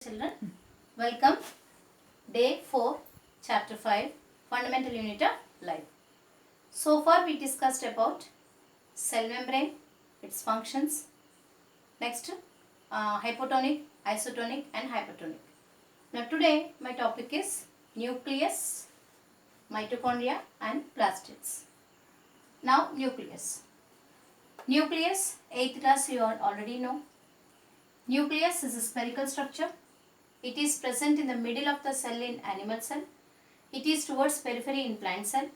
Children, welcome. Day 4, Chapter 5, Fundamental Unit of Life. So far we discussed about cell membrane, its functions. Next, hypotonic, isotonic and hypertonic. Now today my topic is nucleus, mitochondria and plastids. Now nucleus. Nucleus, 8th class you already know. Nucleus is a spherical structure. It is present in the middle of the cell in animal cell. It is towards periphery in plant cell.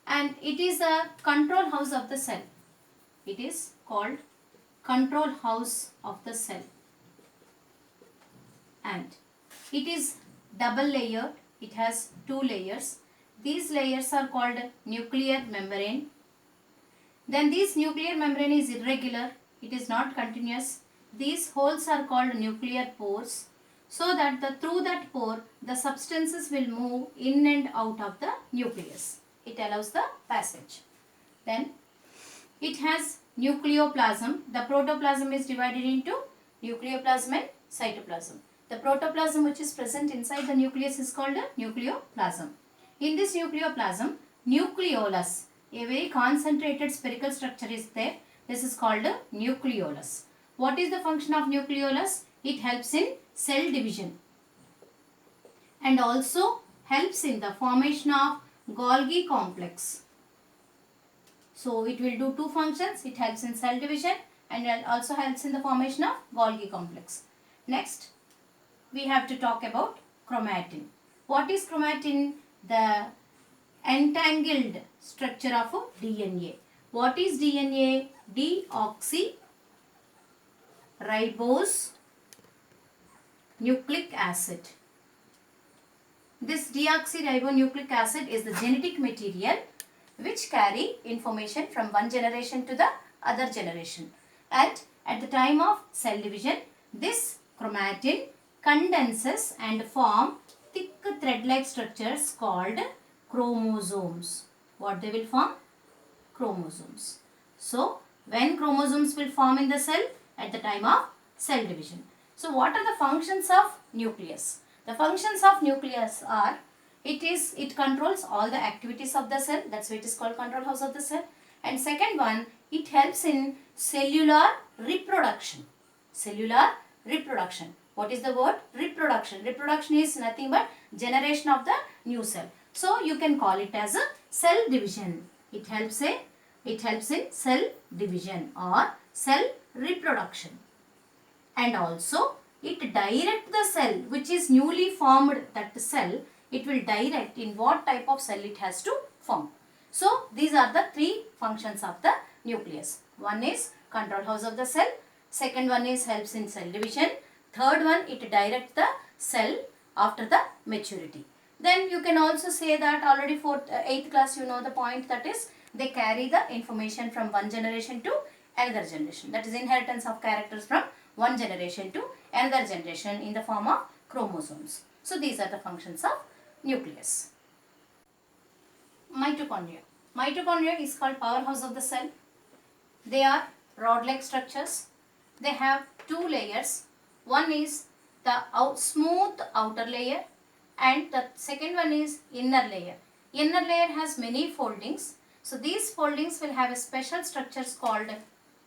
And it is a control house of the cell. It is called control house of the cell. And it is double layered. It has 2 layers. These layers are called nuclear membrane. Then this nuclear membrane is irregular. It is not continuous. These holes are called nuclear pores, so that through that pore the substances will move in and out of the nucleus. It allows the passage. Then it has nucleoplasm. The protoplasm is divided into nucleoplasm and cytoplasm. The protoplasm which is present inside the nucleus is called a nucleoplasm. In this nucleoplasm, nucleolus, a very concentrated spherical structure is there. This is called a nucleolus. What is the function of nucleolus? It helps in cell division and also helps in the formation of Golgi complex. So it will do 2 functions. It helps in cell division and it also helps in the formation of Golgi complex. Next, we have to talk about chromatin. What is chromatin? The entangled structure of DNA. What is DNA? Deoxyribose nucleic acid. This deoxyribonucleic acid is the genetic material which carry information from one generation to the other generation. And at the time of cell division, this chromatin condenses and form thick thread-like structures called chromosomes. What they will form? Chromosomes. So, when chromosomes will form in the cell? At the time of cell division. So, what are the functions of nucleus? The functions of nucleus are, it controls all the activities of the cell. That's why it is called control house of the cell. And second one, it helps in cellular reproduction. Cellular reproduction. What is the word? Reproduction. Reproduction is nothing but generation of the new cell. So, you can call it as a cell division. It helps in cell division or cell reproduction. And also it directs the cell which is newly formed, that cell, it will direct in what type of cell it has to form. So these are the 3 functions of the nucleus. One is control house of the cell, second one is helps in cell division, third one it directs the cell after the maturity. Then you can also say that already for 8th class you know the point, that is they carry the information from one generation to another generation. That is inheritance of characters from one generation to another generation in the form of chromosomes. So these are the functions of nucleus. Mitochondria. Mitochondria is called powerhouse of the cell. They are rod-like structures. They have 2 layers. One is the smooth outer layer and the second one is inner layer. Inner layer has many foldings. So these foldings will have a special structures called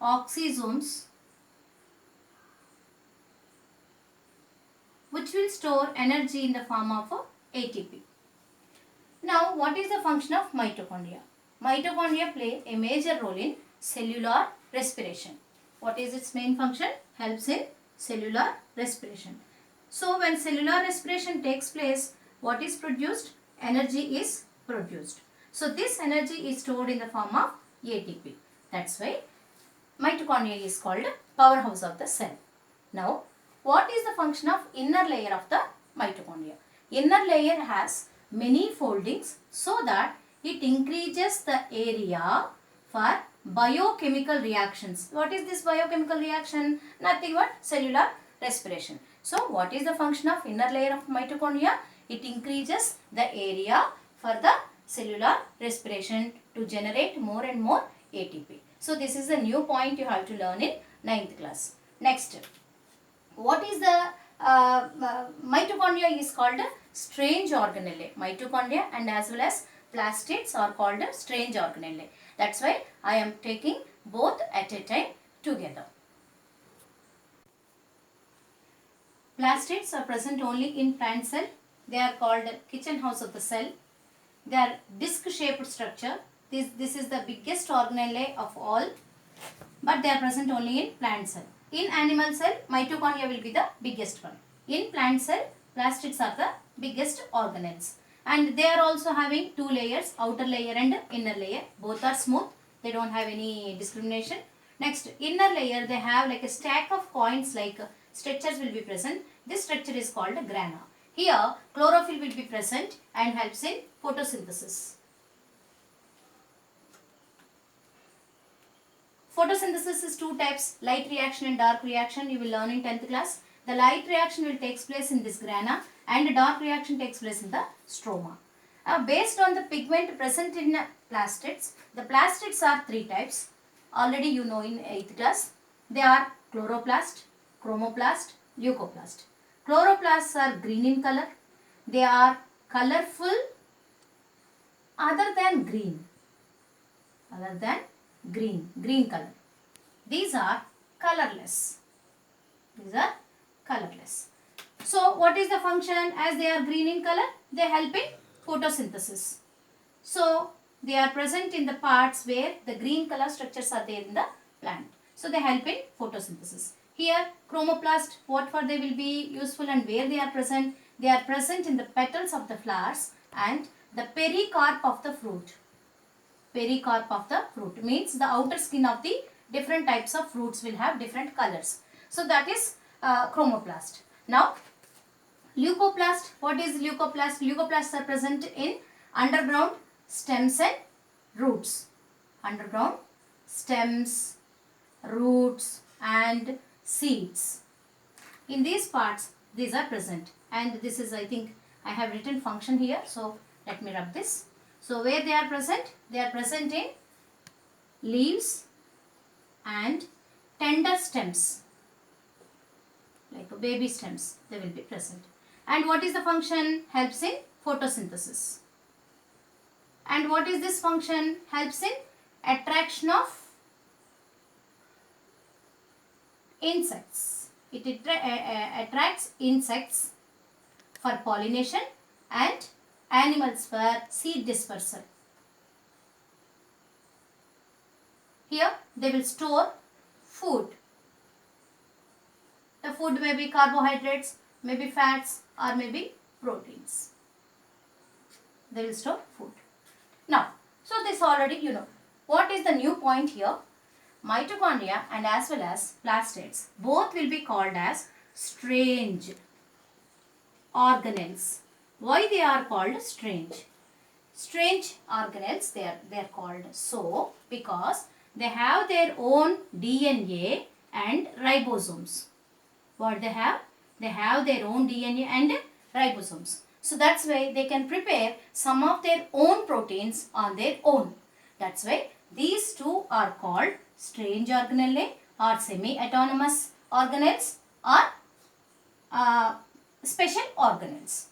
oxysomes, which will store energy in the form of ATP. Now, what is the function of mitochondria? Mitochondria play a major role in cellular respiration. What is its main function? Helps in cellular respiration. So, when cellular respiration takes place, what is produced? Energy is produced. So, this energy is stored in the form of ATP. That's why mitochondria is called powerhouse of the cell. Now, what is the function of inner layer of the mitochondria? Inner layer has many foldings so that it increases the area for biochemical reactions. What is this biochemical reaction? Nothing but cellular respiration. So, what is the function of inner layer of mitochondria? It increases the area for the cellular respiration to generate more and more ATP. So, this is a new point you have to learn in 9th class. Next, what is the mitochondria is called strange organelle. Mitochondria and as well as plastids are called strange organelle. That's why I am taking both at a time together. Plastids are present only in plant cell. They are called kitchen house of the cell. They are disc shaped structure. This is the biggest organelle of all, but they are present only in plant cell. In animal cell, mitochondria will be the biggest one. In plant cell, plastids are the biggest organelles. And they are also having two layers, outer layer and inner layer. Both are smooth. They don't have any discrimination. Next, inner layer, they have like a stack of coins, like structures will be present. This structure is called grana. Here, chlorophyll will be present and helps in photosynthesis. Photosynthesis is two types, light reaction and dark reaction. You will learn in 10th class. The light reaction will take place in this grana and dark reaction takes place in the stroma. Based on the pigment present in plastids, the plastids are three types. Already you know in 8th class. They are chloroplast, chromoplast, leucoplast. Chloroplasts are green in color. They are colorful other than green. Green color. These are colorless. So what is the function? As they are green in color, they help in photosynthesis. So they are present in the parts where the green color structures are there in the plant. So they help in photosynthesis. Here chromoplast, what for they will be useful and where they are present? They are present in the petals of the flowers and the pericarp of the fruit. Pericarp of the fruit means the outer skin of the different types of fruits will have different colors. So that is chromoplast. Now leucoplast, what is leucoplast? Leucoplasts are present in underground stems and roots. Underground stems, roots and seeds. In these parts these are present, and this is, I think I have written function here, so let me rub this. So where they are present? They are present in leaves and tender stems, like baby stems, they will be present. And what is the function? Helps in photosynthesis. And what is this function? Helps in attraction of insects. It attracts insects for pollination and animals for seed dispersal. Here they will store food. The food may be carbohydrates, may be fats or may be proteins. They will store food. Now, so this already you know. What is the new point here? Mitochondria and as well as plastids both will be called as strange organelles. Why they are called strange? Strange organelles, they are called so because they have their own DNA and ribosomes. What they have? They have their own DNA and ribosomes. So that's why they can prepare some of their own proteins on their own. That's why these two are called strange organelle or semi-autonomous organelles or special organelles.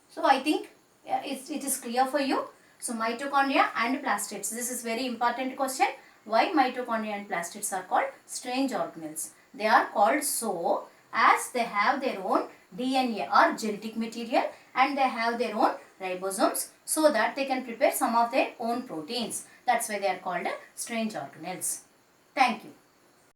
So I think it is clear for you. So mitochondria and plastids. This is very important question. Why mitochondria and plastids are called strange organelles? They are called so as they have their own DNA or genetic material and they have their own ribosomes so that they can prepare some of their own proteins. That's why they are called strange organelles. Thank you.